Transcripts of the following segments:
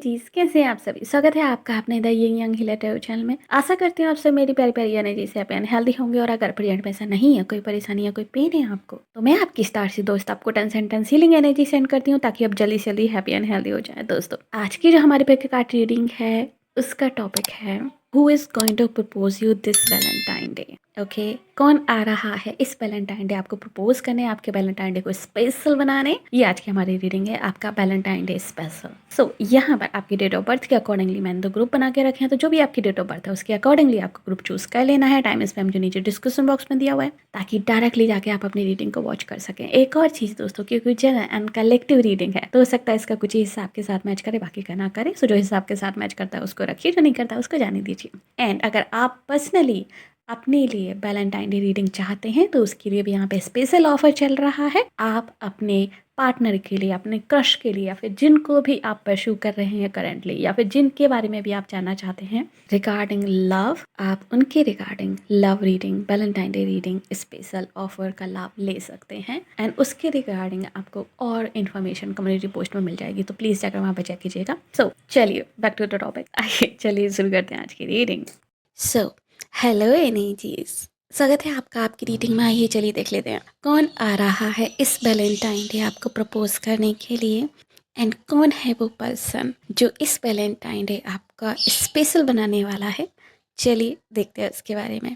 Energies कैसे हैं आप सभी। स्वागत है आपका अपने the young young healer tarot channel में। आशा करती हूँ आप सब मेरी प्यारी प्यारी एनर्जी से आप हेल्दी होंगे। और अगर प्रेजेंट में ऐसा नहीं है, कोई परेशानी या कोई पेन है आपको, तो मैं आपकी स्टार सी दोस्त आपको 10 हीलिंग एनर्जी सेंड करती हूँ ताकि आप जल्दी से जल्दी हैप्पी एंड हेल्दी हो जाए। दोस्तों, आज की जो हमारी पिक कार्ड रीडिंग है उसका टॉपिक है who is going to propose you this Valentine day. Okay, कौन आ रहा है इस वैलेंटाइन डे आपको प्रपोज करने, आपके वैलेंटाइन डे को स्पेशल बनाने। ये आज की हमारी रीडिंग है, आपका वैलेंटाइन डे स्पेशल। सो यहाँ पर आपकी डेट ऑफ बर्थ के अकॉर्डिंगली मैंने तो ग्रुप बना के रखे हैं, तो जो भी आपकी डेट ऑफ बर्थ है उसके अकॉर्डिंगली आपको ग्रुप चूज कर लेना है। टाइम स्पैम जो नीचे डिस्क्रिप्शन बॉक्स में दिया हुआ है, ताकि डायरेक्टली जाके आप अपनी रीडिंग को वॉच कर सकें। एक और चीज दोस्तों, क्योंकि जनरल एंड कलेक्टिव रीडिंग है तो हो सकता है इसका कुछ हिसाब के साथ मैच करे, बाकी का ना करे। सो जो हिसाब के साथ मैच करता है उसको रखिए, जो नहीं करता है उसको जाने दीजिए। एंड अगर आप पर्सनली अपने लिए वैलेंटाइन डे रीडिंग चाहते हैं तो उसके लिए भी यहाँ पे स्पेशल ऑफर चल रहा है। आप अपने पार्टनर के लिए, अपने क्रश के लिए, या फिर जिनको भी आप परस्यू कर रहे हैं करंटली, या फिर जिनके बारे में भी आप जानना चाहते हैं रिगार्डिंग लव, आप उनके regarding love reading, Valentine day reading special offer का लाभ ले सकते हैं। एंड उसके रिगार्डिंग आपको और इन्फॉर्मेशन कम्युनिटी पोस्ट में मिल जाएगी, तो प्लीज़ जाकर वहाँ पर चेक कीजिएगा। सो चलिए बैक टू द टॉपिक, आइए चलिए शुरू करते हैं आज की रीडिंग। सो हेलो एनर्जीज, स्वागत है आपका आपकी रीडिंग में। आइए चलिए देख लेते हैं कौन आ रहा है इस वैलेंटाइन डे आपको प्रपोज करने के लिए, एंड कौन है वो पर्सन जो इस वैलेंटाइन डे आपका स्पेशल बनाने वाला है। चलिए देखते हैं उसके बारे में।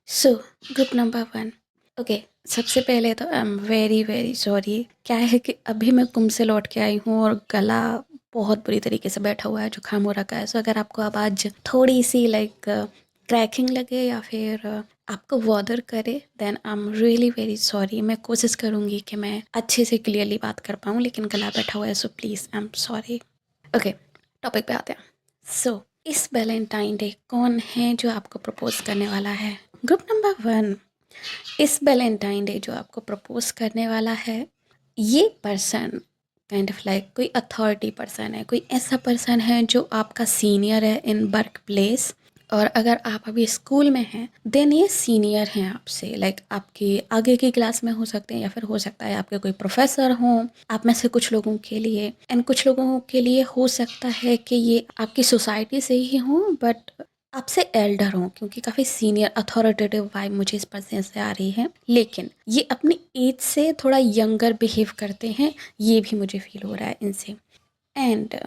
So group number 1। ओके, सबसे पहले तो I am very very sorry. क्या है कि अभी मैं कुंभ से लौट के आई हूँ और गला बहुत बुरी तरीके से बैठा हुआ है, जो खाम हो रखा है। सो अगर आपको आवाज़ थोड़ी सी लाइक क्रैकिंग लगे या फिर आपको वॉदर करे, then I am really very sorry. मैं कोशिश करूँगी कि मैं अच्छे से क्लियरली बात कर पाऊँ, लेकिन गला बैठा हुआ है, so please I am sorry. Okay, topic पे आते हैं। सो इस वैलेंटाइन डे कौन है जो आपको प्रपोज करने वाला है। ग्रुप नंबर 1, इस वैलेंटाइन डे जो आपको प्रपोज करने वाला है, ये पर्सन काइंड ऑफ लाइक कोई अथॉरिटी पर्सन है, कोई ऐसा पर्सन है जो आपका सीनियर है इन वर्क प्लेस। और अगर आप अभी स्कूल में हैं देन ये सीनियर हैं आपसे, लाइक आपके आगे की क्लास में हो सकते हैं, या फिर हो सकता है आपके कोई प्रोफेसर हों आप में से कुछ लोगों के लिए। एंड कुछ लोगों के लिए हो सकता है कि ये आपकी सोसाइटी से ही हों, बट आपसे एल्डर हों, क्योंकि काफ़ी सीनियर अथॉरिटेटिव वाइब मुझे इस पर्सन से आ रही है। लेकिन ये अपनी एज से थोड़ा यंगर बिहेव करते हैं, ये भी मुझे फील हो रहा है इनसे। एंड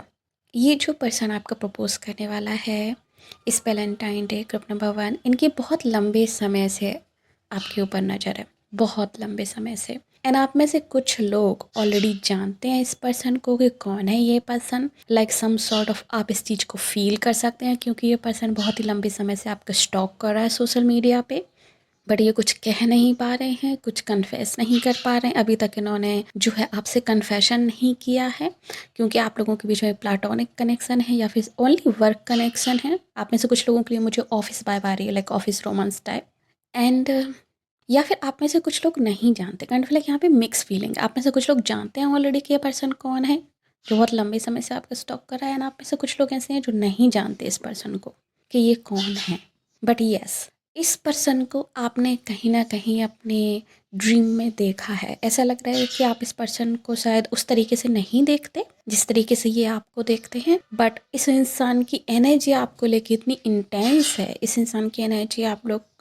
ये जो पर्सन आपका प्रपोज करने वाला है इस वैलेंटाइन डे, ग्रुप नंबर 1, इनकी बहुत लंबे समय से आपके ऊपर नज़र है, बहुत लंबे समय से। एंड आप में से कुछ लोग ऑलरेडी जानते हैं इस पर्सन को कि कौन है ये person. Like some sort of आप इस चीज़ को फील कर सकते हैं, क्योंकि ये पर्सन बहुत ही लंबे समय से आपका स्टॉक कर रहा है सोशल मीडिया पे। बट ये कुछ कह नहीं पा रहे हैं, कुछ कन्फेस नहीं कर पा रहे हैं। अभी तक इन्होंने जो है आपसे कन्फेशन नहीं किया है, क्योंकि आप लोगों के बीच में प्लाटोनिक कनेक्शन है या फिर ओनली वर्क कनेक्शन है। आप में से कुछ लोगों के लिए मुझे ऑफिस वाइब आ रही है, like office romance type. And या फिर आप में से कुछ लोग नहीं जानते, काइंड ऑफ लाइक यहाँ पे मिक्स फीलिंग। आप में से कुछ लोग जानते हैं ऑलरेडी कि ये पर्सन कौन है जो बहुत लंबे समय से आपका स्टॉक कर रहा है। एंड आप में से कुछ लोग ऐसे हैं जो नहीं जानते इस पर्सन को कि ये कौन है। बट यस, इस पर्सन को आपने कहीं ना कहीं अपने ड्रीम में देखा है। ऐसा लग रहा है कि आप इस पर्सन को शायद उस तरीके से नहीं देखते जिस तरीके से ये आपको देखते हैं, बट इस इंसान की एनर्जी आपको लेके इतनी इंटेंस है, इस इंसान की एनर्जी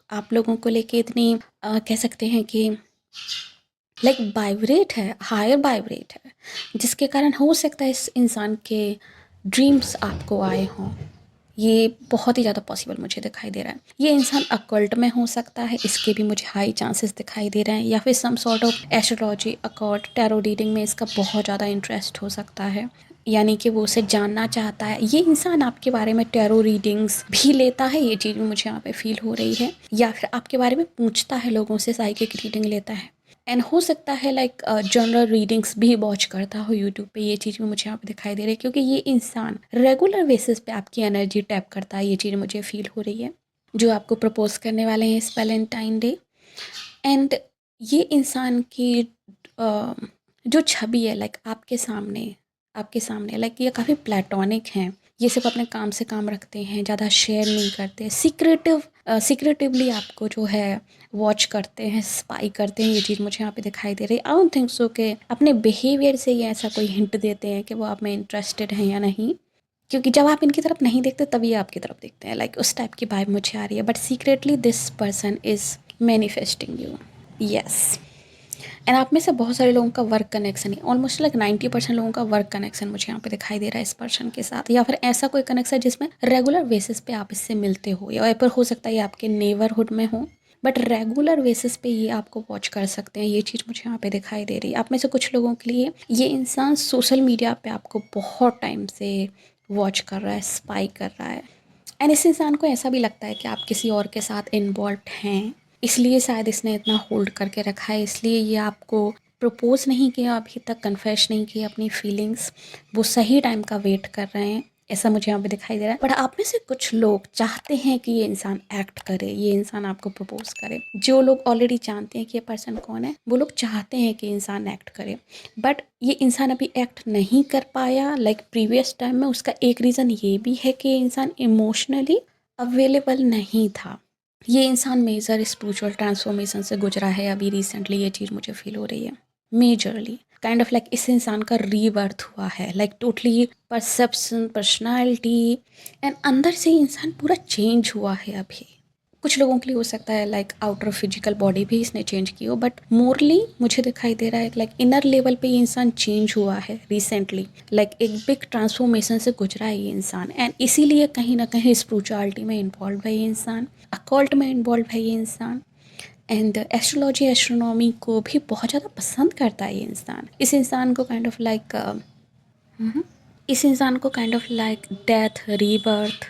आप लोगों को लेके इतनी कह सकते हैं कि लाइक वाइब्रेट है, हायर वाइब्रेट है, जिसके कारण हो सकता है इस इंसान के ड्रीम्स आपको आए हों। ये बहुत ही ज़्यादा पॉसिबल मुझे दिखाई दे रहा है। ये इंसान अकल्ट में हो सकता है, इसके भी मुझे हाई चांसेस दिखाई दे रहे हैं, या फिर some sort of astrology, accord, tarot reading में इसका बहुत ज़्यादा इंटरेस्ट हो सकता है। यानी कि वो उसे जानना चाहता है। ये इंसान आपके बारे में टैरो रीडिंग्स भी लेता है, ये चीज़ भी मुझे यहाँ पे फील हो रही है। या फिर आपके बारे में पूछता है लोगों से, साइकिक रीडिंग लेता है। एंड हो सकता है लाइक जनरल रीडिंग्स भी वॉच करता हो यूट्यूब पे। ये चीज़ भी मुझे यहाँ पे दिखाई दे रही है, क्योंकि ये इंसान रेगुलर बेसिस पे आपकी एनर्जी टैप करता है। ये चीज़ मुझे फील हो रही है जो आपको प्रपोज करने वाले हैं इस वैलेंटाइन डे। एंड ये इंसान की जो छवि है लाइक आपके सामने लाइक ये काफ़ी प्लेटोनिक हैं। ये सिर्फ अपने काम से काम रखते हैं, ज़्यादा शेयर नहीं करते, सीक्रेटिव सीक्रेटिवली आपको जो है वॉच करते हैं, स्पाई करते हैं, ये चीज़ मुझे यहाँ पे दिखाई दे रही है। आई डोंट थिंक सो कि अपने बिहेवियर से ये ऐसा कोई हिंट देते हैं कि वो आप में इंटरेस्टेड हैं या नहीं, क्योंकि जब आप इनकी तरफ नहीं देखते तभी आपकी तरफ देखते हैं, लाइक उस टाइप की वाइब मुझे आ रही है। But secretly this person is manifesting you, yes. And आप में से बहुत सारे लोगों का वर्क कनेक्शन है, ऑलमोस्ट लाइक 90% लोगों का वर्क कनेक्शन मुझे यहाँ पे दिखाई दे रहा है इस पर्सन के साथ, या फिर ऐसा कोई कनेक्शन जिसमें रेगुलर बेसिस पे आप इससे मिलते हो, या फिर हो सकता है ये आपके नेबरहुड में हो, बट रेगुलर बेसिस पे ये आपको वॉच कर सकते हैं। ये चीज़ मुझे यहाँ पे दिखाई दे रही है। आप में से कुछ लोगों के लिए ये इंसान सोशल मीडिया पे आपको बहुत टाइम से वॉच कर रहा है, स्पाई कर रहा है। एंड इस इंसान को ऐसा भी लगता है कि आप किसी और के साथ इन्वॉल्व हैं, इसलिए शायद इसने इतना होल्ड करके रखा है, इसलिए ये आपको प्रपोज नहीं किया अभी तक, कन्फेस नहीं किया अपनी फीलिंग्स, वो सही टाइम का वेट कर रहे हैं, ऐसा मुझे यहाँ पे दिखाई दे रहा है। बट आप में से कुछ लोग चाहते हैं कि ये इंसान एक्ट करे, ये इंसान आपको प्रपोज करे। जो लोग ऑलरेडी जानते हैं कि ये पर्सन कौन है, वो लोग चाहते हैं कि इंसान एक्ट करे, बट ये इंसान अभी एक्ट नहीं कर पाया लाइक प्रीवियस टाइम में। उसका एक रीज़न ये भी है कि ये इंसान इमोशनली अवेलेबल नहीं था। ये इंसान मेजर स्पिरिचुअल ट्रांसफॉर्मेशन से गुजरा है अभी रिसेंटली, ये चीज़ मुझे फील हो रही है मेजरली। काइंड ऑफ लाइक इस इंसान का रीबर्थ हुआ है, like totally perception, personality and अंदर से इंसान पूरा चेंज हुआ है अभी। कुछ लोगों के लिए हो सकता है लाइक आउटर फिजिकल बॉडी भी इसने चेंज की हो, बट मोरली मुझे दिखाई दे रहा है लाइक इनर लेवल पे ये इंसान चेंज हुआ है रिसेंटली, लाइक एक बिग ट्रांसफॉर्मेशन से गुजरा है ये इंसान। एंड इसीलिए कहीं ना कहीं स्पिरिचुअलिटी में इन्वॉल्व है ये इंसान, अकॉल्ट में इन्वॉल्व है ये इंसान, एंड एस्ट्रोलॉजी एस्ट्रोनॉमी को भी बहुत ज़्यादा पसंद करता है ये इंसान। इस इंसान को kind of like death, rebirth,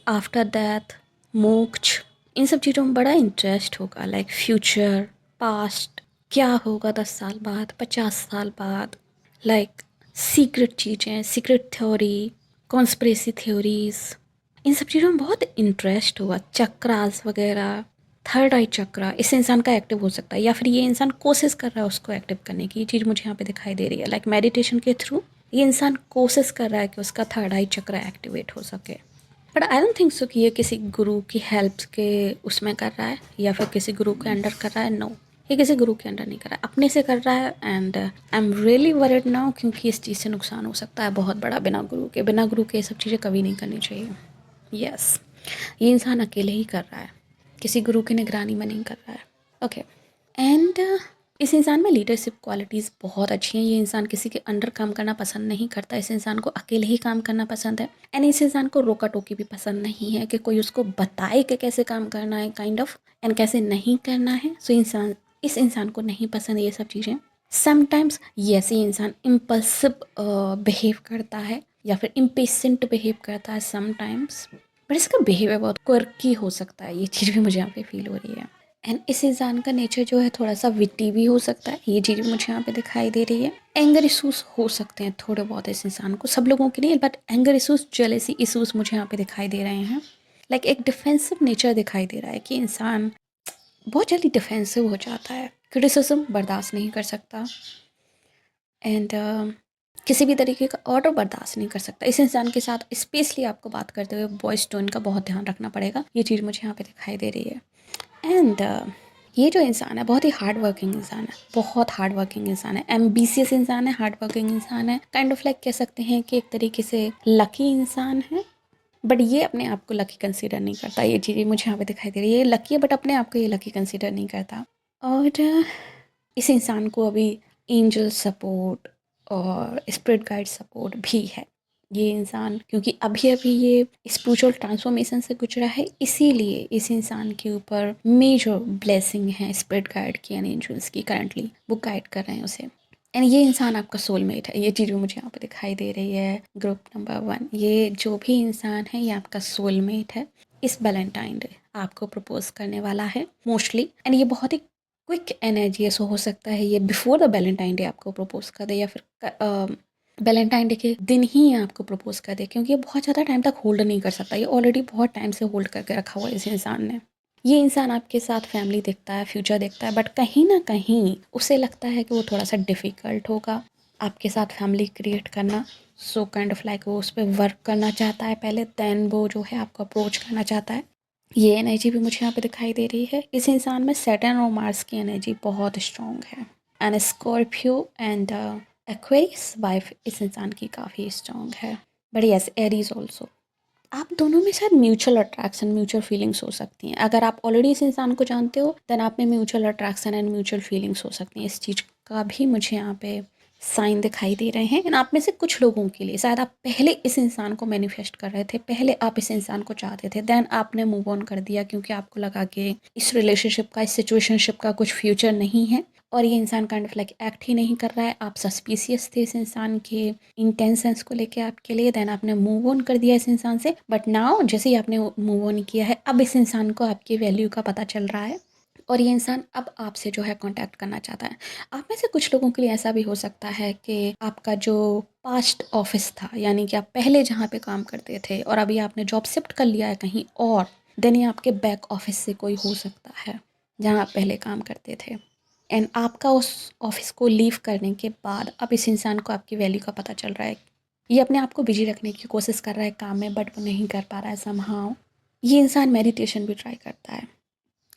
after death, मोक्ष, इन सब चीज़ों में बड़ा इंटरेस्ट होगा, लाइक फ्यूचर, पास्ट, क्या होगा 10 साल बाद, 50 साल बाद, लाइक सीक्रेट चीज़ें, सीक्रेट थ्योरी, कॉन्स्पिरेसी थ्योरीज, इन सब चीज़ों में बहुत इंटरेस्ट होगा। चक्रास वगैरह, थर्ड आई चक्रा इस इंसान का एक्टिव हो सकता है, या फिर ये इंसान कोशिश कर रहा है उसको एक्टिव करने की। ये चीज़ मुझे यहाँ पे दिखाई दे रही है, लाइक मेडिटेशन के थ्रू ये इंसान कोशिश कर रहा है कि उसका थर्ड आई चक्रा एक्टिवेट हो सके। But I don't think so कि ये किसी गुरु की हेल्प के उसमें कर रहा है, या फिर किसी गुरु के अंडर कर रहा है। नो, ये किसी गुरु के अंडर नहीं कर रहा है, अपने से कर रहा है। And I am really worried now, क्योंकि इस चीज़ से नुकसान हो सकता है बहुत बड़ा बिना गुरु के। बिना गुरु के ये सब चीज़ें कभी नहीं करनी चाहिए। यस, ये इंसान अकेले ही कर रहा है, किसी गुरु की निगरानी में नहीं कर रहा है। ओके, एंड इस इंसान में लीडरशिप क्वालिटीज़ बहुत अच्छी हैं। ये इंसान किसी के अंडर काम करना पसंद नहीं करता, इस इंसान को अकेले ही काम करना पसंद है। एंड इस इंसान को रोका टोकी भी पसंद नहीं है कि कोई उसको बताए कि कैसे काम करना है काइंड ऑफ, एंड कैसे नहीं करना है। सो इस इंसान को नहीं पसंद ये सब चीज़ें। समटाइम्स यस, ये इंसान इम्पल्सिव बिहेव करता है, या फिर इम्पेशेंट बिहेव करता है समटाइम्स, बट इसका बिहेवियर बहुत क्वर्की हो सकता है। ये चीज़ भी मुझे यहाँ पे फील हो रही है। एंड इस इंसान का नेचर जो है थोड़ा सा विट्टी भी हो सकता है, ये चीज़ मुझे यहाँ पे दिखाई दे रही है। एंगर इशूज़ हो सकते हैं थोड़े बहुत इस इंसान को, सब लोगों के नहीं, but anger issues, jealousy issues मुझे यहाँ पे दिखाई दे रहे हैं। लाइक एक डिफेंसिव नेचर दिखाई दे रहा है कि इंसान बहुत जल्दी डिफेंसिव हो जाता है, क्रिटिसिज्म बर्दाश्त नहीं कर सकता, एंड किसी भी तरीके का ऑर्डर बर्दाश्त नहीं कर सकता। इस इंसान के साथ स्पेशली आपको बात करते हुए वॉइस टोन का बहुत ध्यान रखना पड़ेगा, ये चीज़ मुझे यहाँ पे दिखाई दे रही है। एंड ये जो इंसान है बहुत ही हार्ड वर्किंग इंसान है, बहुत हार्ड वर्किंग इंसान है, एम्बिशियस इंसान है, हार्ड वर्किंग इंसान है, काइंड ऑफ लाइक कह सकते हैं कि एक तरीके से लकी इंसान है। बट ये अपने आप को लकी कंसीडर नहीं करता, ये चीज़ें मुझे यहाँ पे दिखाई दे रही है। ये लकी है बट अपने आप को ये लकी कंसीडर नहीं करता। और इस इंसान को अभी एंजल सपोर्ट और स्पिरिट गाइड सपोर्ट भी है। ये इंसान क्योंकि अभी अभी ये स्पिरिचुअल ट्रांसफॉर्मेशन से गुजरा है, इसीलिए इस इंसान के ऊपर मेजर ब्लेसिंग है स्पिरिट गाइड की एंड एंजल्स की, करंटली वो गाइड कर रहे हैं उसे। एंड ये इंसान आपका सोलमेट है, ये चीज़ मुझे यहाँ पे दिखाई दे रही है। ग्रुप नंबर 1, ये जो भी इंसान है ये आपका सोलमेट है। इस वैलेंटाइन डे आपको प्रपोज करने वाला है मोस्टली, एंड ये बहुत ही क्विक एनर्जी ऐसा हो सकता है ये बिफोर द वैलेंटाइन डे आपको प्रपोज कर दे, या फिर वैलेंटाइन डे के दिन ही आपको प्रपोज कर दे, क्योंकि ये बहुत ज़्यादा टाइम तक होल्ड नहीं कर सकता। ये ऑलरेडी बहुत टाइम से होल्ड करके रखा हुआ है इस इंसान ने। ये इंसान आपके साथ फैमिली देखता है, फ्यूचर देखता है, बट कहीं ना कहीं उसे लगता है कि वो थोड़ा सा डिफ़िकल्ट होगा आपके साथ फैमिली क्रिएट करना। सो काइंड ऑफ लाइक वो उस पर वर्क करना चाहता है पहले, दैन वो जो है आपको अप्रोच करना चाहता है। ये एनर्जी भी मुझे यहाँ पे दिखाई दे रही है। इस इंसान में सैटर्न और मार्स की एनर्जी बहुत स्ट्रॉन्ग है। And Scorpio and Aquarius wife इस इंसान की काफ़ी स्ट्रॉन्ग है। But yes, Aries also. आप दोनों में शायद म्यूचुअल अट्रैक्शन, म्यूचुअल फीलिंग्स हो सकती हैं। अगर आप ऑलरेडी इस इंसान को जानते हो देन आप में mutual attraction and mutual feelings हो सकती हैं। इस चीज़ का भी मुझे यहाँ पे साइन दिखाई दे रहे हैं। एंड आप में से कुछ लोगों के लिए शायद आप पहले इस इंसान को मैनिफेस्ट कर रहे थे, पहले आप इस इंसान को चाहते थे, देन आपने मूव ऑन कर दिया क्योंकि आपको लगा कि इस रिलेशनशिप का, इस सिचुएशनशिप का कुछ फ्यूचर नहीं है और ये इंसान काइंड ऑफ लाइक एक्ट ही नहीं कर रहा है। आप सस्पिशियस थे इस इंसान के इंटेंशंस को लेके आपके लिए, देन आपने मूव ऑन कर दिया इस इंसान से। बट नाउ जैसे ही आपने मूव ऑन किया है, अब इस इंसान को आपकी वैल्यू का पता चल रहा है और ये इंसान अब आपसे जो है कांटेक्ट करना चाहता है। आप में से कुछ लोगों के लिए ऐसा भी हो सकता है कि आपका जो पास्ट ऑफिस था, यानी कि आप पहले जहाँ पे काम करते थे और अभी आपने जॉब शिफ्ट कर लिया है कहीं और, देन ये आपके बैक ऑफिस से कोई हो सकता है जहाँ आप पहले काम करते थे। एंड आपका उस ऑफिस को लीव करने के बाद अब इस इंसान को आपकी वैल्यू का पता चल रहा है। ये अपने आप को बिजी रखने की कोशिश कर रहा है काम में, बट वो नहीं कर पा रहा है समहाउ। ये इंसान मेडिटेशन भी ट्राई करता है।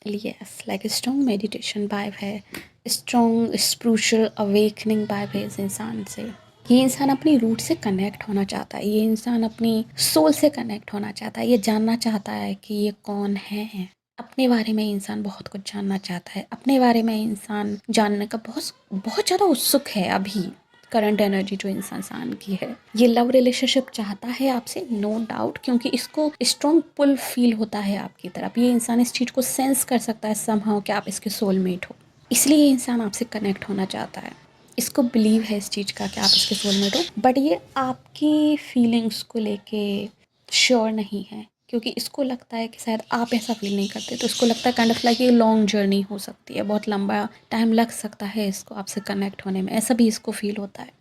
Yes, like strong meditation vibe है, स्ट्रॉन्ग स्पिरिचुअल अवेकनिंग वाइब है इस इंसान से। ये इंसान अपनी रूट से कनेक्ट होना चाहता है, ये इंसान अपनी सोल से कनेक्ट होना चाहता है, ये जानना चाहता है कि ये कौन है। अपने बारे में इंसान बहुत कुछ जानना चाहता है, अपने बारे में इंसान जानने का बहुत बहुत ज़्यादा उत्सुक है अभी। करंट एनर्जी जो इंसान की है, ये लव रिलेशनशिप चाहता है आपसे, नो डाउट, क्योंकि इसको स्ट्रॉन्ग पुल फील होता है आपकी तरफ। ये इंसान इस चीज़ को सेंस कर सकता है समहाउ कि आप इसके सोलमेट हो, इसलिए ये इंसान आपसे कनेक्ट होना चाहता है। इसको बिलीव है इस चीज़ का कि आप इसके सोलमेट हो, बट ये आपकी फीलिंग्स को लेके श्योर नहीं है क्योंकि इसको लगता है कि शायद आप ऐसा फील नहीं करते। तो इसको लगता है काइंड ऑफ लाइक ये लॉन्ग जर्नी हो सकती है, बहुत लंबा टाइम लग सकता है इसको आपसे कनेक्ट होने में, ऐसा भी इसको फील होता है।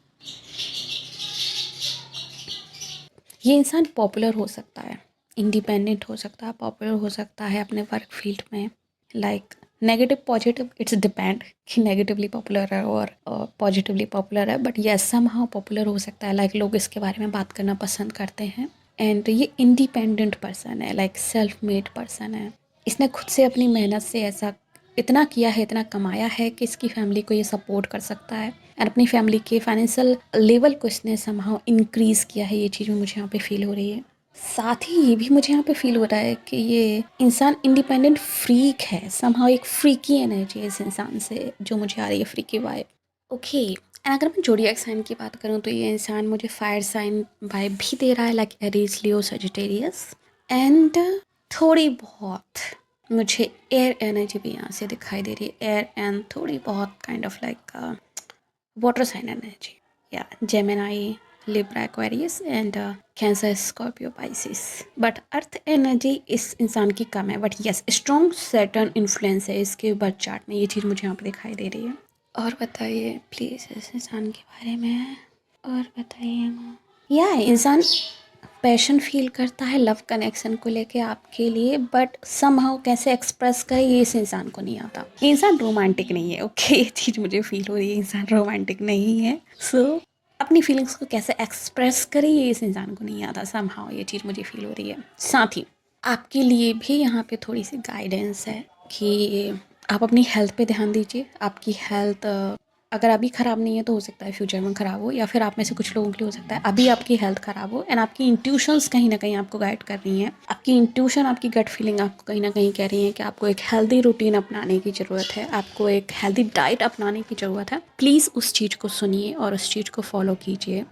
ये इंसान पॉपुलर हो सकता है, इंडिपेंडेंट हो सकता है, पॉपुलर हो सकता है अपने वर्क फील्ड में। Like negative positive it's depend कि नेगेटिवली पॉपुलर है और पॉजिटिवली पॉपुलर है, बट यस समहाउ पॉपुलर हो सकता है। लाइक लोग इसके बारे में बात करना पसंद करते हैं। एंड ये इंडिपेंडेंट पर्सन है, लाइक सेल्फ मेड पर्सन है। इसने खुद से अपनी मेहनत से ऐसा इतना किया है, इतना कमाया है कि इसकी फैमिली को ये सपोर्ट कर सकता है एंड अपनी फैमिली के फाइनेंशियल लेवल को इसने समहाउ इंक्रीज़ किया है। ये चीज़ भी मुझे यहाँ पे फील हो रही है। साथ ही ये भी मुझे यहाँ पे फील हो रहा है कि ये इंसान इंडिपेंडेंट फ्रीक है, समहाउ एक फ्रीकी एनर्जी है इस इंसान से जो मुझे आ रही है, फ्रीकी वाइब। ओके, एंड अगर मैं जोडिएक साइन की बात करूँ तो ये इंसान मुझे फायर साइन वाइब भी दे रहा है, like Aries, Leo, Sagittarius. And थोड़ी बहुत मुझे एयर एनर्जी भी यहाँ से दिखाई दे रही है, एयर एंड थोड़ी बहुत kind of like water sign energy, या Gemini, Libra, Aquarius and Cancer, Scorpio, Pisces. But earth energy इस इंसान की कम है, but yes strong Saturn influence है इसके बर्थ चार्ट में, ये चीज़ मुझे यहाँ पे दिखाई दे रही है। और बताइए प्लीज़ इस इंसान के बारे में, और बताइए। या इंसान पैशन फील करता है लव कनेक्शन को लेके आपके लिए, बट समहाउ कैसे एक्सप्रेस करे ये इस इंसान को नहीं आता। ये इंसान रोमांटिक नहीं है, ओके ये चीज़ मुझे फील हो रही है, इंसान रोमांटिक नहीं है। सो अपनी फीलिंग्स को कैसे एक्सप्रेस करे ये इस इंसान को नहीं आता समहाउ, ये चीज़ मुझे फील हो रही है। साथ ही आपके लिए भी यहाँ पे थोड़ी सी गाइडेंस है कि आप अपनी हेल्थ पे ध्यान दीजिए। आपकी हेल्थ अगर अभी ख़राब नहीं है तो हो सकता है फ्यूचर में ख़राब हो, या फिर आप में से कुछ लोगों के लिए हो सकता है अभी आपकी हेल्थ ख़राब हो एंड आपकी इंट्यूशंस कहीं ना कहीं आपको गाइड कर रही हैं। आपकी इंट्यूशन, आपकी गट फीलिंग आपको कहीं ना कहीं कह रही है कि आपको एक हेल्दी रूटीन अपनाने की ज़रूरत है, आपको एक हेल्दी डाइट अपनाने की ज़रूरत है। प्लीज़ उस चीज़ को सुनिए और उस चीज़ को फॉलो कीजिए।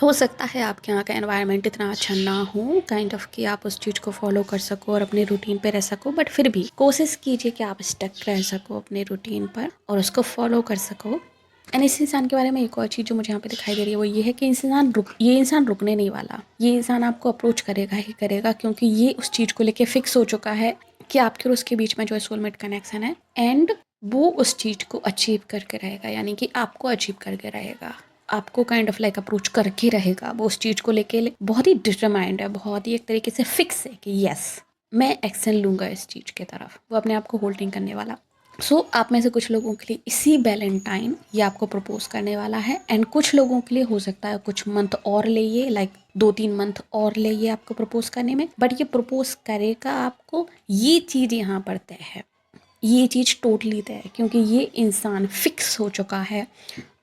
हो सकता है आपके यहाँ का एनवायरनमेंट इतना अच्छा ना हो काइंड ऑफ कि आप उस चीज़ को फॉलो कर सको और अपने रूटीन पे रह सको, बट फिर भी कोशिश कीजिए कि आप स्टक रह सको अपने रूटीन पर और उसको फॉलो कर सको। एंड इस इंसान के बारे में एक और चीज़ जो मुझे यहाँ पे दिखाई दे रही है वो ये है कि ये इंसान रुकने नहीं वाला। ये इंसान आपको अप्रोच करेगा ही करेगा क्योंकि ये उस चीज़ को लेके फिक्स हो चुका है कि आपके और उसके बीच में जो सोलमेट कनेक्शन है, एंड वो उस चीज़ को अचीव करके रहेगा, यानी कि आपको अचीव करके रहेगा, आपको काइंड ऑफ लाइक अप्रोच करके रहेगा। वो उस चीज़ को लेके बहुत ही डिटरमाइंड है, बहुत ही एक तरीके से फिक्स है कि यस मैं एक्शन लूँगा इस चीज़ की तरफ। वो अपने आप को होल्ड नहीं करने वाला। सो आप में से कुछ लोगों के लिए इसी वैलेंटाइन ये आपको प्रपोज करने वाला है, एंड कुछ लोगों के लिए हो सकता है कुछ मंथ और लेइए, लाइक 2-3 मंथ और ले ये आपको प्रपोज़ करने में, बट ये प्रपोज़ करेगा आपको, ये चीज़ यहाँ पर तय है। ये चीज़ टोटली तय है, क्योंकि ये इंसान फिक्स हो चुका है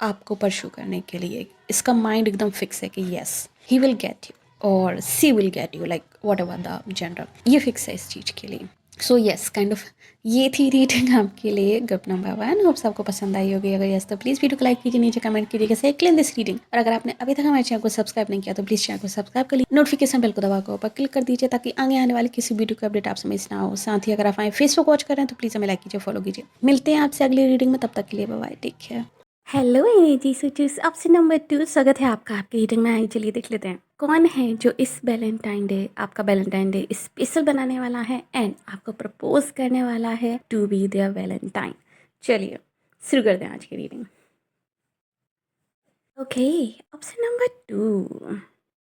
आपको परस्यू करने के लिए। इसका माइंड एकदम फिक्स है कि yes he will get you और she will get you, like whatever the gender, ये फिक्स है इस चीज़ के लिए। सो यस काइंड ऑफ ये थी रीडिंग आपके लिए ग्रुप नंबर 1। होप आपको पसंद आई होगी। अगर यस तो प्लीज़ वीडियो को लाइक कीजिए, नीचे कमेंट कीजिए कैसे क्लियर दिस रीडिंग। और अगर आपने अभी तक हमारे चैनल को सब्सक्राइब नहीं किया तो प्लीज़ चैनल को सब्सक्राइब कर लीजिए, नोटिफिकेशन बेल को दबा कर ऊपर क्लिक कर दीजिए ताकि आगे आने वाले किसी वीडियो का अपडेट आपसे मिस ना हो। साथ ही अगर आप हमारे फेसबुक वॉच कर रहे हैं तो प्लीज़ हमें लाइक कीजिए, फॉलो कीजिए। मिलते हैं आपसे अगली रीडिंग में, तब तक के लिए bye bye, take care. Hello energy searchers, option number 2 स्वागत है आपका आपकी रीडिंग में। आइए चलिए देख लेते हैं कौन है जो इस वैलेंटाइन डे, आपका वैलेंटाइन डे स्पेशल बनाने वाला है एंड आपको प्रपोज करने वाला है टू बी देयर वैलेंटाइन। चलिए शुरू करते हैं आज की रीडिंग। ओके, ऑप्शन नंबर 2,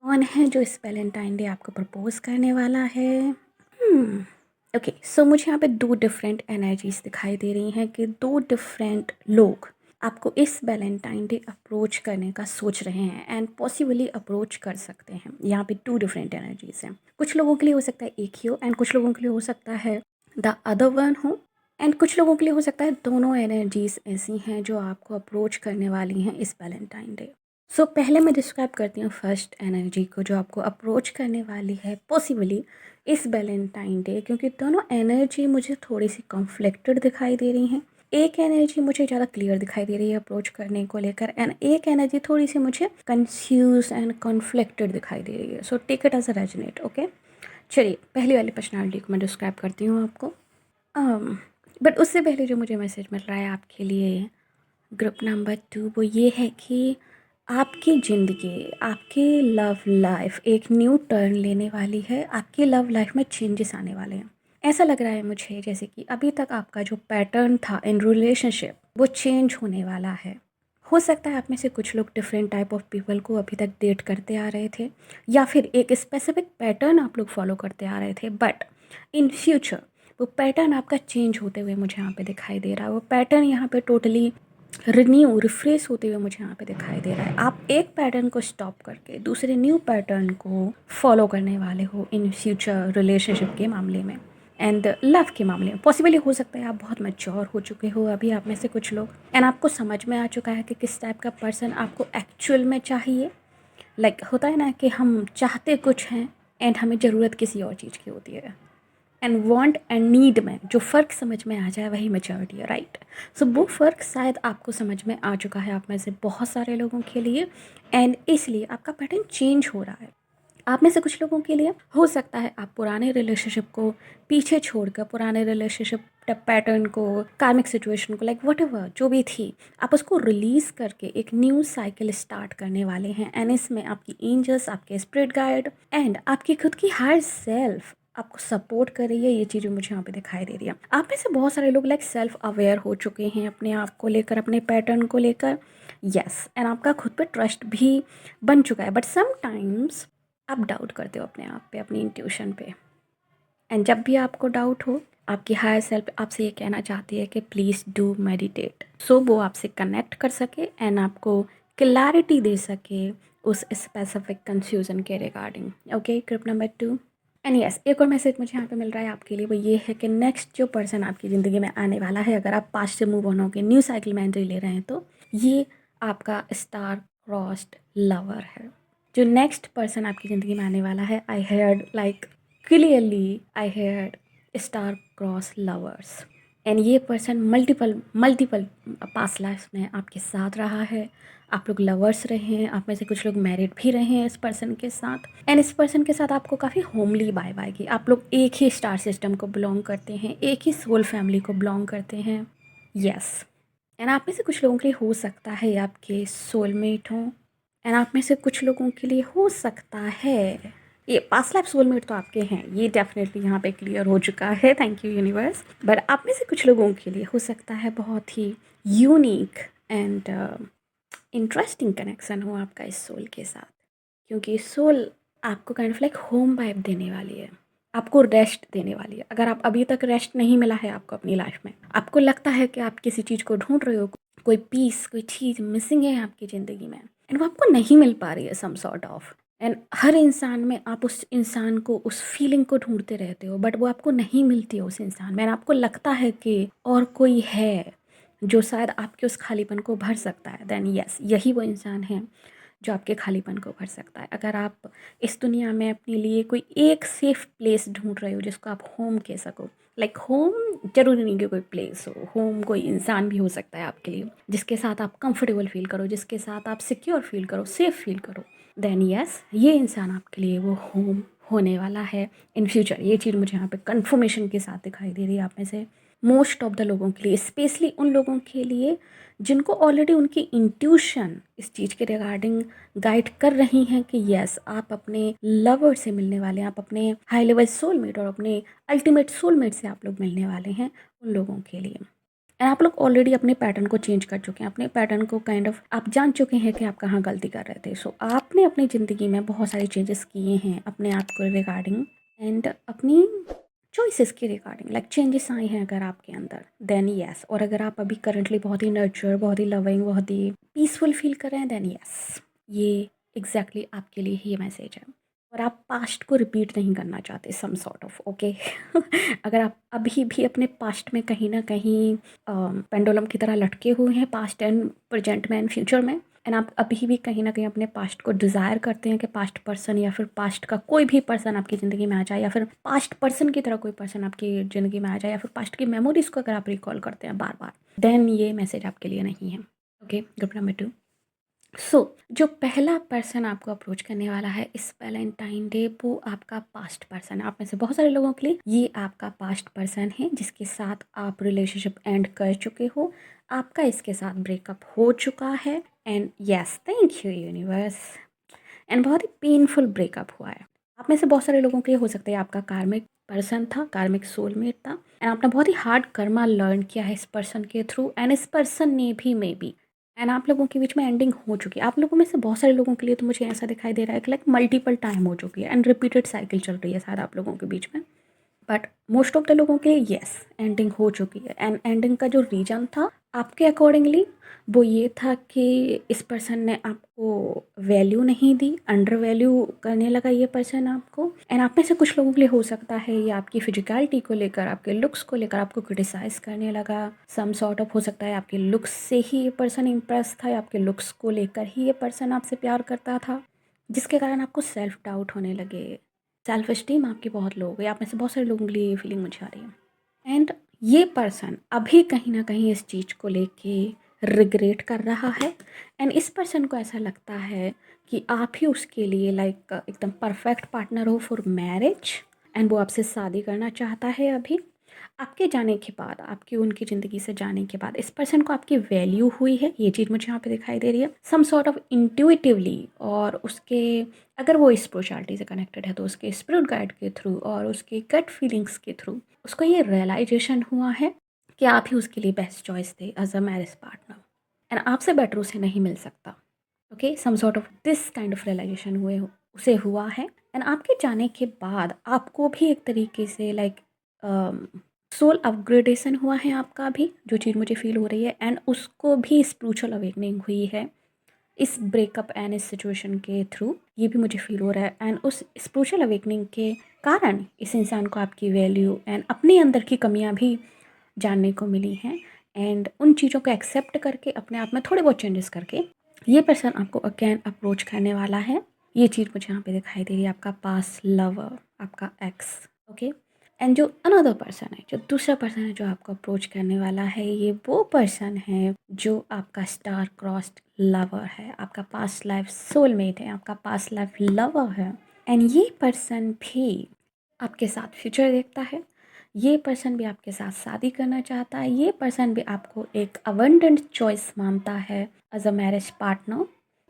कौन है जो इस वैलेंटाइन डे आपको प्रपोज करने वाला है। ओके, सो मुझे यहाँ पे 2 डिफरेंट एनर्जीज दिखाई दे रही हैं कि 2 डिफरेंट लोग आपको इस वैलेंटाइन डे अप्रोच करने का सोच रहे हैं एंड पॉसिबली अप्रोच कर सकते हैं। यहाँ पे 2 डिफरेंट एनर्जीज हैं। कुछ लोगों के लिए हो सकता है एक ही हो एंड कुछ लोगों के लिए हो सकता है द अदर वन हो एंड कुछ लोगों के लिए हो सकता है दोनों एनर्जीज ऐसी हैं जो आपको अप्रोच करने वाली हैं इस वैलेंटाइन डे। सो पहले मैं डिस्क्राइब करती हूँ फर्स्ट एनर्जी को जो आपको अप्रोच करने वाली है पॉसिबली इस वैलेंटाइन डे, क्योंकि दोनों एनर्जी मुझे थोड़ी सी कॉन्फ्लिक्टेड दिखाई दे रही हैं। एक एनर्जी मुझे ज़्यादा क्लियर दिखाई दे रही है अप्रोच करने को लेकर एंड एक एनर्जी थोड़ी सी मुझे कंफ्यूज एंड कॉन्फ्लिक्टेड दिखाई दे रही है। So take it as a resonate. Okay, चलिए पहली वाली पर्सनालिटी को मैं डिस्क्राइब करती हूँ आपको। बट उससे पहले जो मुझे मैसेज मिल रहा है आपके लिए ग्रुप नंबर 2 वो ये है कि आपकी ज़िंदगी, आपकी लव लाइफ एक न्यू टर्न लेने वाली है। आपकी लव लाइफ में चेंजेस आने वाले हैं। ऐसा लग रहा है मुझे जैसे कि अभी तक आपका जो पैटर्न था इन रिलेशनशिप वो चेंज होने वाला है। हो सकता है आप में से कुछ लोग डिफरेंट टाइप ऑफ पीपल को अभी तक डेट करते आ रहे थे या फिर एक स्पेसिफिक पैटर्न आप लोग फॉलो करते आ रहे थे, बट इन फ्यूचर वो पैटर्न आपका चेंज होते हुए मुझे यहाँ पे दिखाई दे रहा है। वो पैटर्न यहाँ पे टोटली रिफ्रेश होते हुए मुझे यहाँ पे दिखाई दे रहा है। आप एक पैटर्न को स्टॉप करके दूसरे न्यू पैटर्न को फॉलो करने वाले हो इन फ्यूचर रिलेशनशिप के मामले में एंड लव के मामले में। पॉसिबली हो सकता है आप बहुत मैच्योर हो चुके हो अभी आप में से कुछ लोग एंड आपको समझ में आ चुका है कि किस टाइप का पर्सन आपको एक्चुअल में चाहिए। लाइक होता है ना कि हम चाहते कुछ हैं एंड हमें ज़रूरत किसी और चीज़ की होती है एंड वांट एंड नीड में जो फ़र्क समझ में आ जाए वही मैच्योरिटी है, राइट। सो वो फ़र्क शायद आपको समझ में आ चुका है आप में से बहुत सारे लोगों के लिए एंड इसलिए आपका पैटर्न चेंज हो रहा है। आप में से कुछ लोगों के लिए हो सकता है आप पुराने रिलेशनशिप को पीछे छोड़कर, पुराने रिलेशनशिप पैटर्न को, कार्मिक सिचुएशन को, लाइक वट एवर जो भी थी, आप उसको रिलीज़ करके एक न्यू साइकिल स्टार्ट करने वाले हैं एंड इसमें आपकी एंजल्स, आपके स्पिरिट गाइड एंड आपकी खुद की हायर सेल्फ आपको सपोर्ट कर रही है। ये चीज़ें मुझे यहाँ पे दिखाई दे रही है। आप में से बहुत सारे लोग लाइक सेल्फ अवेयर हो चुके हैं अपने आप को लेकर, अपने पैटर्न को लेकर, यस एंड आपका खुद पे ट्रस्ट भी बन चुका है। बट समटाइम्स आप डाउट करते हो अपने आप पे, अपनी इंट्यूशन पे एंड जब भी आपको डाउट हो आपकी हायर सेल्फ आपसे ये कहना चाहती है कि प्लीज़ डू मेडिटेट, सो वो आपसे कनेक्ट कर सके एंड आपको क्लैरिटी दे सके उस स्पेसिफिक कंफ्यूजन के regarding. Okay, group number 2 and yes एक और मैसेज मुझे यहाँ पे मिल रहा है आपके लिए, वो ये है कि नेक्स्ट जो पर्सन आपकी ज़िंदगी में आने वाला है, अगर आप पास्ट से मूव ऑन होकर न्यू साइकिल में एंट्री ले रहे हैं तो ये आपका स्टार क्रॉस्ड लवर है। जो नेक्स्ट पर्सन आपकी ज़िंदगी में आने वाला है, I heard like clearly I heard star cross lovers and ये पर्सन मल्टीपल पास्ट लाइफ में आपके साथ रहा है। आप लोग लवर्स रहे हैं, आप में से कुछ लोग मैरिड भी रहे हैं इस पर्सन के साथ एंड इस पर्सन के साथ आपको काफ़ी होमली वाइब आएगी। आप लोग एक ही स्टार सिस्टम को बिलोंग करते हैं, एक ही सोल फैमिली को बिलोंग करते हैं, यस एंड आप में से कुछ लोगों के लिए हो सकता है आपके सोलमेट हों एंड आप में से कुछ लोगों के लिए हो सकता है ये पास्ट लाइफ सोलमेट तो आपके हैं, ये डेफिनेटली यहाँ पे क्लियर हो चुका है, थैंक यू यूनिवर्स। बट आप में से कुछ लोगों के लिए हो सकता है बहुत ही यूनिक एंड इंटरेस्टिंग कनेक्शन हो आपका इस सोल के साथ, क्योंकि सोल आपको kind of like home vibe देने वाली है, आपको रेस्ट देने वाली है। अगर आप अभी तक रेस्ट नहीं मिला है आपको अपनी लाइफ में, आपको लगता है कि आप किसी चीज़ को ढूंढ रहे हो, कोई पीस, कोई चीज़ मिसिंग है आपकी ज़िंदगी में एंड वो आपको नहीं मिल पा रही है सम सॉर्ट ऑफ, एंड हर इंसान में आप उस इंसान को, उस फीलिंग को ढूंढते रहते हो, बट वो आपको नहीं मिलती है उस इंसान में। And आपको लगता है कि और कोई है जो शायद आपके उस खालीपन को भर सकता है। देन यस, यही वो इंसान है जो आपके खालीपन को भर सकता है। अगर आप इस दुनिया में अपने लिए कोई एक सेफ प्लेस ढूंढ रहे हो जिसको आप होम कह सको, लाइक होम जरूरी नहीं कि कोई प्लेस हो, होम कोई इंसान भी हो सकता है आपके लिए, जिसके साथ आप कंफर्टेबल फील करो, जिसके साथ आप सिक्योर फील करो, सेफ फील करो, देन यस, ये इंसान आपके लिए वो होम होने वाला है इन फ्यूचर। ये चीज़ मुझे यहाँ पे कंफर्मेशन के साथ दिखाई दे रही है आप में से मोस्ट ऑफ द लोगों के लिए, स्पेशली उन लोगों के लिए जिनको ऑलरेडी उनकी इंट्यूशन इस चीज़ के रिगार्डिंग गाइड कर रही हैं कि यस, आप अपने लवर से मिलने वाले हैं, आप अपने हाई लेवल सोलमेट और अपने अल्टीमेट सोलमेट से आप लोग मिलने वाले हैं। उन लोगों के लिए एंड आप लोग ऑलरेडी अपने पैटर्न को चेंज कर चुके हैं, अपने पैटर्न को काइंड ऑफ आप जान चुके हैं कि आप कहाँ गलती कर रहे थे। सो आपने अपनी ज़िंदगी में बहुत सारे चेंजेस किए हैं अपने आप को रिगार्डिंग एंड अपनी चॉइसेस के रिगार्डिंग, लाइक चेंजेस आए हैं अगर आपके अंदर, देन यस। और अगर आप अभी करंटली बहुत ही नर्चर, बहुत ही लविंग, बहुत ही पीसफुल फील कर रहे हैं, देन यस, ये एग्जैक्टली आपके लिए ही मैसेज है। और आप पास्ट को रिपीट नहीं करना चाहते सम सॉर्ट ऑफ, ओके। अगर आप अभी भी अपने पास्ट में कहीं ना कहीं पेंडुलम की तरह लटके हुए हैं, पास्ट एंड प्रेजेंट में एंड फ्यूचर में, एंड आप अभी भी कहीं ना कहीं अपने पास्ट को डिज़ायर करते हैं कि पास्ट पर्सन या फिर पास्ट का कोई भी पर्सन आपकी ज़िंदगी में आ जाए, या फिर पास्ट पर्सन की तरह कोई पर्सन आपकी ज़िंदगी में आ जाए, या फिर पास्ट की मेमोरीज़ को अगर आप रिकॉल करते हैं बार बार, देन ये मैसेज आपके लिए नहीं है, ओके। Group number 2। सो जो पहला पर्सन आपको अप्रोच करने वाला है इस वैलेंटाइन डे, वो आपका पास्ट पर्सन है। आप में से बहुत सारे लोगों के लिए ये आपका पास्ट पर्सन है जिसके साथ आप रिलेशनशिप एंड कर चुके हो, आपका इसके साथ ब्रेकअप हो चुका है, and yes, thank you universe, and बहुत ही पेनफुल ब्रेकअप हुआ है। आप में से बहुत सारे लोगों के लिए हो सकता है आपका कार्मिक पर्सन था, कार्मिक सोलमेट था, एंड आपने बहुत ही हार्ड कर्मा लर्न किया है इस पर्सन के थ्रू, एंड इस पर्सन ने भी मे बी, एंड आप लोगों के बीच में एंडिंग हो चुकी है। आप लोगों में से बहुत सारे लोगों के लिए तो मुझे ऐसा दिखाई दे रहा है कि लाइक मल्टीपल टाइम हो चुकी है एंड रिपीटेड साइकिल चल रही है शायद आप लोगों के बीच में, बट मोस्ट ऑफ द लोगों के लिए यस, एंडिंग हो चुकी है। एंड एंडिंग का जो रीज़न था आपके अकॉर्डिंगली वो ये था कि इस पर्सन ने आपको वैल्यू नहीं दी, अंडर वैल्यू करने लगा ये पर्सन आपको, एंड आप में से कुछ लोगों के लिए हो सकता है ये आपकी फिजिकलिटी को लेकर, आपके लुक्स को लेकर आपको क्रिटिसाइज करने लगा सम सॉर्ट ऑफ। हो सकता है आपके लुक्स से ही ये पर्सन इम्प्रेस था, या आपके लुक्स को लेकर ही ये पर्सन आपसे प्यार करता था, जिसके कारण आपको सेल्फ डाउट होने लगे, सेल्फ इस्टीम आपकी बहुत लो हो गई। आप में से बहुत सारे लोगों के लिए ये फीलिंग मुझे आ रही है। एंड ये पर्सन अभी कहीं ना कहीं इस चीज़ को लेके रिग्रेट कर रहा है, एंड इस पर्सन को ऐसा लगता है कि आप ही उसके लिए लाइक एकदम परफेक्ट पार्टनर हो फॉर मैरिज, एंड वो आपसे शादी करना चाहता है। अभी आपके जाने के बाद, आपकी उनकी ज़िंदगी से जाने के बाद इस पर्सन को आपकी वैल्यू हुई है, ये चीज़ मुझे यहाँ पे दिखाई दे रही है सम सॉर्ट ऑफ इंट्यूटिवली, और उसके अगर वो स्पिरिचुअलिटी से कनेक्टेड है तो उसके स्पिरिट गाइड के थ्रू और उसके गट फीलिंग्स के थ्रू उसको ये रियलाइजेशन हुआ है कि आप ही उसके लिए बेस्ट चॉइस थे as a marriage partner, and आपसे बेटर उसे नहीं मिल सकता, okay. Some sort of this kind of realisation हुए उसे हुआ है, एंड आपके जाने के बाद आपको भी एक तरीके से लाइक सोल अपग्रेडेशन हुआ है आपका भी, जो चीज़ मुझे फील हो रही है, एंड उसको भी स्पिरिचुअल अवेकनिंग हुई है इस ब्रेकअप एंड इस सिचुएशन के थ्रू, ये भी मुझे फील हो रहा है। एंड उस स्पिरिचुअल अवेकनिंग के कारण इस इंसान को आपकी वैल्यू एंड अपने अंदर की कमियां भी जानने को मिली हैं, एंड उन चीज़ों को एक्सेप्ट करके अपने आप में थोड़े बहुत चेंजेस करके ये पर्सन आपको अगेन अप्रोच करने वाला है। ये चीज़ मुझे यहाँ पे दिखाई दे रही है, आपका पास लवर, आपका एक्स, ओके। एंड जो अनदर पर्सन है, जो दूसरा पर्सन है जो आपको अप्रोच करने वाला है, ये वो पर्सन है जो आपका स्टार क्रॉस्ड लवर है, आपका पास्ट लाइफ सोलमेट है, आपका पास्ट लाइफ लवर है, एंड ये पर्सन भी आपके साथ फ्यूचर देखता है, ये पर्सन भी आपके साथ शादी करना चाहता है, ये पर्सन भी आपको एक अबंडेंट चॉइस मानता है as a marriage partner,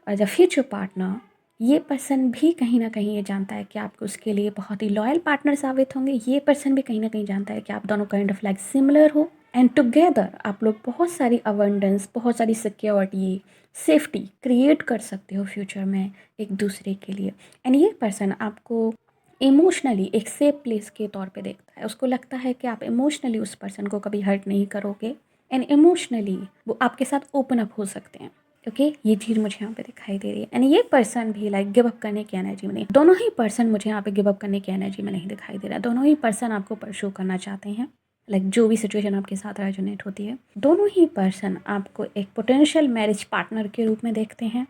as a future partner. ये पर्सन भी कहीं ना कहीं ये जानता है कि आप उसके लिए बहुत ही लॉयल पार्टनर साबित होंगे, ये पर्सन भी कहीं ना कहीं जानता है कि आप दोनों काइंड ऑफ लाइक सिमिलर हो, एंड टुगेदर आप लोग बहुत सारी अबंडेंस, बहुत सारी सिक्योरिटी, सेफ्टी क्रिएट कर सकते हो फ्यूचर में एक दूसरे के लिए। एंड ये पर्सन आपको इमोशनली एक सेफ प्लेस के तौर पे देखता है, उसको लगता है कि आप इमोशनली उस पर्सन को कभी हर्ट नहीं करोगे, एंड इमोशनली वो आपके साथ ओपन अप हो सकते हैं, ओके ये चीज़ मुझे यहाँ पे दिखाई दे रही है। एंड ये पर्सन भी लाइक गिव अप करने की एनर्जी में नहीं, दोनों ही पर्सन मुझे यहाँ पे गिव अप करने की एनर्जी में नहीं दिखाई दे रहा है। दोनों ही पर्सन आपको परस्यू करना चाहते हैं, लाइक जो भी सिचुएशन आपके साथ रेजोनेट होती है, दोनों ही पर्सन आपको एक पोटेंशियल मैरिज पार्टनर के रूप में देखते हैं।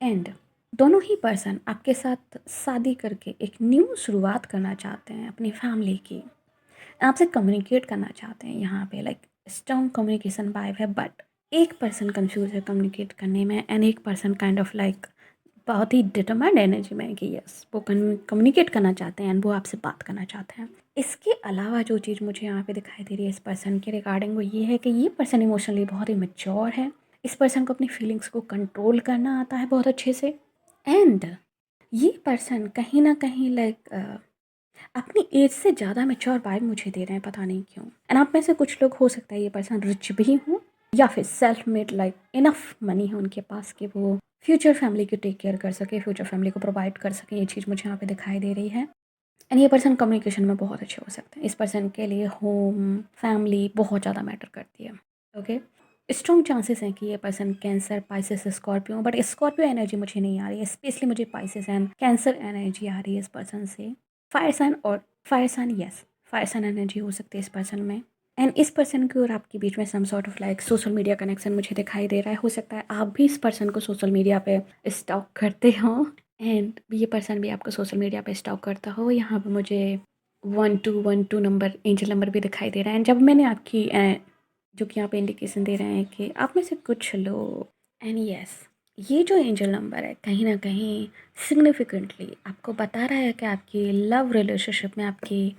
एंड दोनों ही पर्सन आपके साथ शादी करके एक न्यू शुरुआत करना चाहते हैं अपनी फैमिली की, आपसे कम्युनिकेट करना चाहते हैं। यहाँ पे लाइक स्ट्रॉन्ग कम्युनिकेशन वाइब है, बट एक पर्सन कंफ्यूज है कम्युनिकेट करने में एंड एक पर्सन काइंड ऑफ लाइक बहुत ही डिटरमाइंड एनर्जी में है कि यस वो कम्युनिकेट करना चाहते हैं एंड वो आपसे बात करना चाहते हैं। इसके अलावा जो चीज़ मुझे यहाँ पे दिखाई दे रही है इस पर्सन के रिगार्डिंग वो ये है कि ये पर्सन इमोशनली बहुत ही मैच्योर है। इस पर्सन को अपनी फीलिंग्स को कंट्रोल करना आता है बहुत अच्छे से। एंड ये पर्सन कहीं ना कहीं लाइक अपनी एज से ज़्यादा मैच्योर वाइब मुझे दे रहे हैं, पता नहीं क्यों। एंड आप में से कुछ लोग हो सकता है ये पर्सन रिच भी हों या फिर self made, like enough money है उनके पास कि वो फ्यूचर फैमिली को टेक केयर कर सके, फ्यूचर फैमिली को प्रोवाइड कर सके। ये चीज़ मुझे यहाँ पे दिखाई दे रही है। एंड ये पर्सन कम्युनिकेशन में बहुत अच्छे हो सकते हैं। इस पर्सन के लिए होम फैमिली बहुत ज़्यादा मैटर करती है। ओके स्ट्रॉन्ग चांसेस हैं कि ये person Cancer, Pisces, Scorpio, but Scorpio energy मुझे नहीं आ रही है, स्पेशली मुझे पाइसेस एंड कैंसर एनर्जी आ रही है इस पर्सन से। फायर साइन और fire sign, yes fire sign energy हो सकती है इस पर्सन में। एंड इस पर्सन की और आपके बीच में some sort of like social media connection मुझे दिखाई दे रहा है। हो सकता है आप भी इस पर्सन को सोशल मीडिया पे स्टॉक करते हो एंड ये पर्सन भी आपको सोशल मीडिया पे स्टॉक करता हो। यहाँ पे मुझे 1212 नंबर एंजल नंबर भी दिखाई दे रहा है। एंड जब मैंने आपकी जो कि यहाँ पे इंडिकेशन दे रहे हैं कि आप में से कुछ लोग, एंड यस ये जो एंजल नंबर है कहीं ना कहीं सिग्निफिकेंटली आपको बता रहा है कि आपकी लव रिलेशनशिप में, आपकी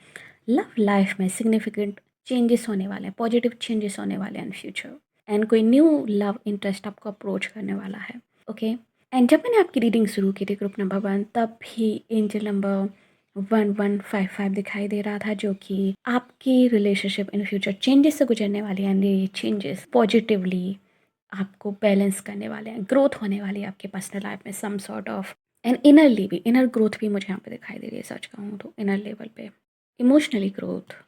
लव लाइफ में सिग्निफिकेंट चेंजेस होने वाले हैं, पॉजिटिव चेंजेस होने वाले हैं इन फ्यूचर। एंड कोई न्यू लव इंटरेस्ट आपको अप्रोच करने वाला है। ओके एंड जब मैंने आपकी रीडिंग शुरू की थी ग्रुप नंबर 1, तब भी एंजल नंबर 1155 दिखाई दे रहा था, जो कि आपकी रिलेशनशिप इन फ्यूचर चेंजेस से गुजरने वाली है। एंड ये चेंजेस पॉजिटिवली आपको बैलेंस करने वाले हैं, ग्रोथ होने वाली है आपके पर्सनल लाइफ में some sort of. And innerly भी, इनर ग्रोथ भी मुझे यहाँ पे दिखाई दे रही है। सच कहूँ तो इनर लेवल पे इमोशनली ग्रोथ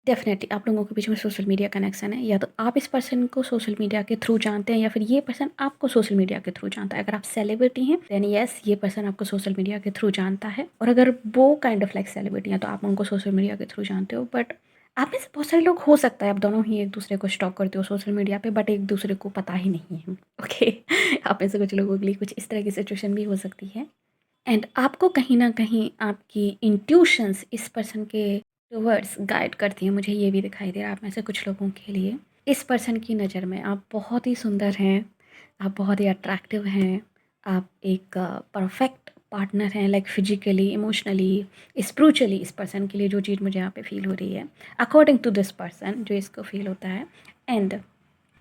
डेफिनेटली आप लोगों के बीच में सोशल मीडिया कनेक्शन है। या तो आप इस पर्सन को सोशल मीडिया के थ्रू जानते हैं या फिर ये पर्सन आपको सोशल मीडिया के थ्रू जानता है। अगर आप सेलिब्रिटी हैं देन यस ये पर्सन आपको सोशल मीडिया के थ्रू जानता है, और अगर वो काइंड ऑफ लाइक सेलिब्रिटी हैं तो आप उनको सोशल मीडिया के थ्रू जानते हो। बट आप में से बहुत सारे लोग हो सकता है आप दोनों ही एक दूसरे को स्टॉक करते हो सोशल मीडिया पे, बट एक दूसरे को पता ही नहीं है। ओके आप में से कुछ लोगों के लिए कुछ इस तरह की सिचुएशन भी हो सकती है। एंड आपको कहीं ना कहीं आपकी इंट्यूशंस इस पर्सन के टूवर्ड्स गाइड करती हैं, मुझे ये भी दिखाई दे रहा है आप में से कुछ लोगों के लिए। इस पर्सन की नज़र में आप बहुत ही सुंदर हैं, आप बहुत ही अट्रैक्टिव हैं, आप एक परफेक्ट पार्टनर हैं, लाइक फिजिकली, इमोशनली, स्पिरिचुअली। इस पर्सन के लिए जो चीज़ मुझे यहाँ पे फील हो रही है अकॉर्डिंग टू दिस पर्सन, जो इसको फील होता है। एंड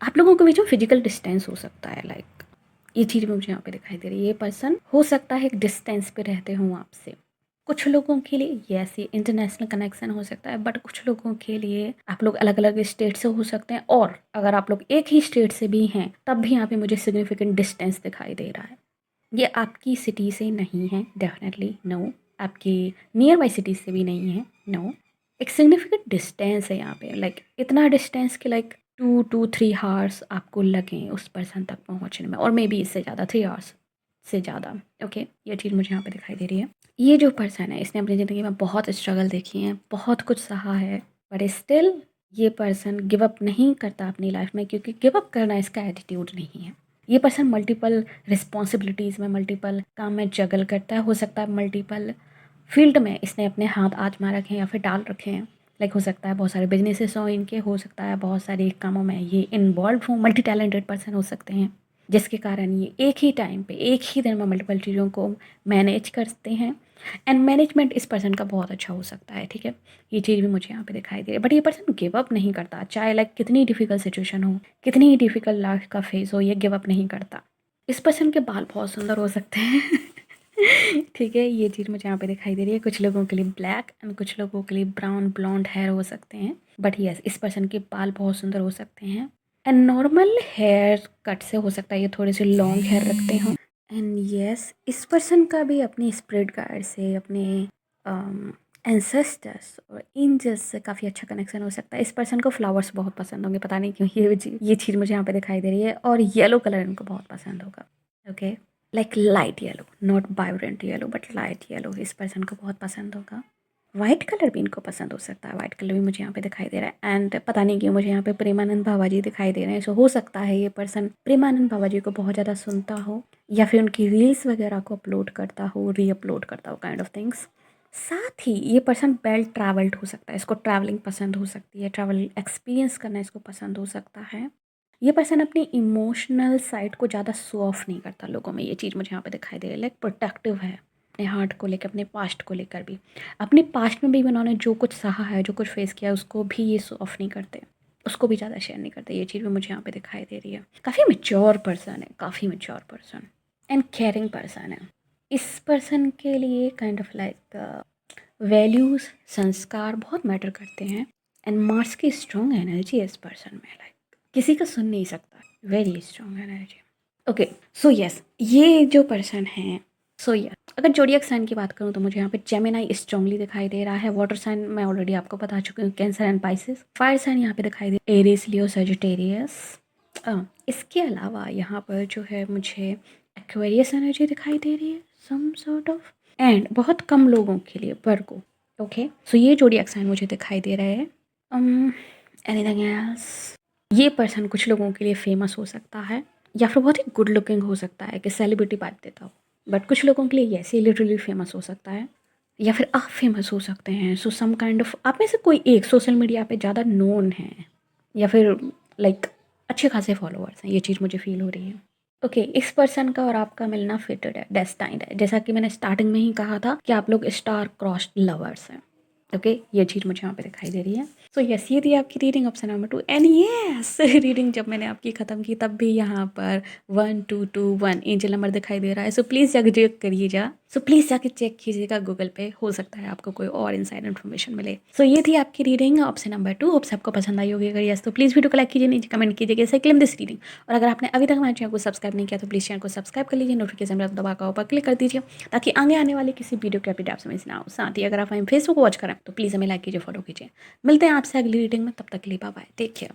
आप लोगों के बीच में फिजिकल डिस्टेंस हो सकता है, लाइक ये चीज़ मुझे यहाँ पे दिखाई दे रही है। ये पर्सन हो सकता है एक डिस्टेंस पे रहते हों आपसे। कुछ लोगों के लिए यस ये इंटरनेशनल कनेक्शन हो सकता है, बट कुछ लोगों के लिए आप लोग अलग अलग स्टेट से हो सकते हैं, और अगर आप लोग एक ही स्टेट से भी हैं तब भी यहाँ पे मुझे सिग्निफिकेंट डिस्टेंस दिखाई दे रहा है। ये आपकी सिटी से नहीं है, डेफिनेटली नो। आपकी नियर बाई सिटी से भी नहीं है, नो। एक सिग्निफिकेंट डिस्टेंस है यहाँ पे, लाइक इतना डिस्टेंस कि लाइक 2 to 3 आवर्स आपको लगें उस पर्सन तक पहुँचने में, और मे बी इससे ज़्यादा 3 आवर्स से ज़्यादा। ओके ये चीज़ मुझे यहाँ पे दिखाई दे रही है। ये जो पर्सन है इसने अपनी ज़िंदगी में बहुत स्ट्रगल देखी है, बहुत कुछ सहा है, बट स्टिल ये पर्सन गिव अप नहीं करता अपनी लाइफ में, क्योंकि गिव अप करना इसका एटीट्यूड नहीं है। ये पर्सन मल्टीपल रिस्पॉन्सिबिलिटीज़ में, मल्टीपल काम में जगल करता है। हो सकता है मल्टीपल फील्ड में इसने अपने हाथ आजमा रखे हैं या फिर डाल रखे हैं। लाइक हो सकता है बहुत सारे बिजनेसेस हों इनके, हो सकता है बहुत सारे कामों में ये इन्वॉल्व हों, मल्टी टैलेंटेड पर्सन हो सकते हैं, जिसके कारण ये एक ही टाइम पे, एक ही दिन में मल्टीपल चीज़ों को मैनेज करते हैं। एंड मैनेजमेंट इस पर्सन का बहुत अच्छा हो सकता है, ठीक है। ये चीज़ भी मुझे यहाँ पे दिखाई दे रही है, बट ये पर्सन गिव अप नहीं करता, चाहे लाइक कितनी डिफ़िकल्ट सिचुएशन हो, कितनी ही डिफ़िकल्ट लाइफ का फेस हो, ये गिव अप नहीं करता। इस पर्सन के बाल बहुत सुंदर हो सकते हैं ठीक है ये चीज़ मुझे यहाँ पे दिखाई दे रही है। कुछ लोगों के लिए ब्लैक एंड कुछ लोगों के लिए ब्राउन ब्लॉन्ड हेयर हो सकते हैं, बट यस इस पर्सन के बाल बहुत सुंदर हो सकते हैं। एंड नॉर्मल हेयर कट से हो सकता है ये थोड़े से लॉन्ग हेयर रखते हो। एंड यस इस पर्सन का भी अपनी स्पिरिट गाइड से, अपने एंसेस्टर्स और एंजल्स से काफ़ी अच्छा कनेक्शन हो सकता है। इस पर्सन को फ्लावर्स बहुत पसंद होंगे, पता नहीं क्यों ये चीज़ मुझे यहाँ पे दिखाई दे रही है, और येलो कलर इनको बहुत पसंद होगा। Okay, like light yellow, not vibrant yellow but light yellow इस पर्सन को बहुत पसंद होगा। वाइट कलर भी इनको पसंद हो सकता है, वाइट कलर भी मुझे यहाँ पे दिखाई दे रहा है। एंड पता नहीं क्यों मुझे यहाँ पे प्रेमानंद बाबा जी दिखाई दे रहे हैं। सो हो सकता है ये पर्सन प्रेमानंद बाबा जी को बहुत ज़्यादा सुनता हो, या फिर उनकी रील्स वगैरह को अपलोड करता हो, रीअपलोड करता हो, काइंड ऑफ थिंग्स। साथ ही ये पर्सन वेल ट्रैवल्ड हो सकता है, इसको ट्रैवलिंग पसंद हो सकती है, ट्रैवल एक्सपीरियंस करना इसको पसंद हो सकता है। ये पर्सन अपनी इमोशनल साइड को ज़्यादा शो ऑफ नहीं करता लोगों में, ये चीज़ मुझे यहाँ पे दिखाई दे रही है। लाइक प्रोटेक्टिव है अपने हार्ट को लेकर, अपने पास्ट को लेकर भी। अपने पास्ट में भी उन्होंने जो कुछ सहा है, जो कुछ फेस किया है, उसको भी ये शो ऑफ नहीं करते, उसको भी ज़्यादा शेयर नहीं करते। ये चीज़ भी मुझे यहाँ पे दिखाई दे रही है। काफ़ी मेच्योर पर्सन है, काफ़ी mature person and caring person है। इस पर्सन के लिए काइंड ऑफ लाइक वैल्यूज़, संस्कार बहुत मैटर करते हैं। एंड मार्स की स्ट्रॉन्ग एनर्जी है इस पर्सन में, लाइक किसी का सुन नहीं सकता, very strong energy. Okay, so yes, ये जो पर्सन है, सो यस, अगर जोडियक साइन की बात करूँ तो मुझे यहाँ पे जेमिनाई स्ट्रांगली दिखाई दे रहा है। वाटर साइन मैं ऑलरेडी आपको बता चुकी हूँ, Cancer and Pisces. Fire sign यहाँ पे दिखाई दे एरीज, लियो, सजिटेरियस। इसके अलावा यहाँ पर जो है मुझे एक्वेरियस एनर्जी दिखाई दे रही है, सम सॉर्ट ऑफ। एंड बहुत कम लोगों के लिए वर्गो। ओके, सो ये जोडियक साइन मुझे दिखाई दे रहे हैं। Anything else? ये पर्सन कुछ लोगों के लिए फेमस हो सकता है, या फिर बहुत ही गुड लुकिंग हो सकता है कि सेलिब्रिटी बात देता हो। बट कुछ लोगों के लिए ऐसे लिटरली फेमस हो सकता है, या फिर आप फेमस हो सकते हैं। सो सम काइंड ऑफ आप में से कोई एक सोशल मीडिया पे ज़्यादा नोन है, या फिर लाइक अच्छे खासे फॉलोअर्स हैं, ये चीज़ मुझे फील हो रही है। ओके, इस पर्सन का और आपका मिलना फिटेड है, डेस्टाइंड है। जैसा कि मैंने स्टार्टिंग में ही कहा था कि आप लोग स्टार क्रॉस्ड लवर्स हैं। ओके, ये चीज़ मुझे यहाँ पे दिखाई दे रही है। सो यस, ये थी आपकी reading option number 2। And yes, reading जब मैंने आपकी ख़त्म की तब भी यहाँ पर 1221 एंजल नंबर दिखाई दे रहा है। सो प्लीज़ जाके चेक करिएगा, सो प्लीज़ जाके चेक कीजिएगा गूगल पे, हो सकता है आपको कोई और इनसाइड इन्फॉर्मेशन मिले। सो ये थी आपकी रीडिंग ऑप्शन नंबर 2। होप सबको पसंद आई होगी। अगर यस तो प्लीज़ वीडियो को लाइक कीजिए, नीचे कमेंट कीजिए कैसे क्लेम दिस रीडिंग। और अगर आपने अभी तक हमारे चैनल को सब्सक्राइब नहीं किया तो प्लीज़ चैनल को सब्सक्राइब कर लीजिए, नोटिफिकेशन बेल दबाकर ऊपर क्लिक कर दीजिए, ताकि आगे आने वाले किसी वीडियो के अपडेट आपसे मिस ना हो। साथ ही अगर आप हमें फेसबुक वॉच करें तो प्लीज़ हमें लाइक कीजिए, फॉलो कीजिए। मिलते हैं आपसे अगली रीडिंग में, तब तक के लिए बाय बाय, टेक केयर।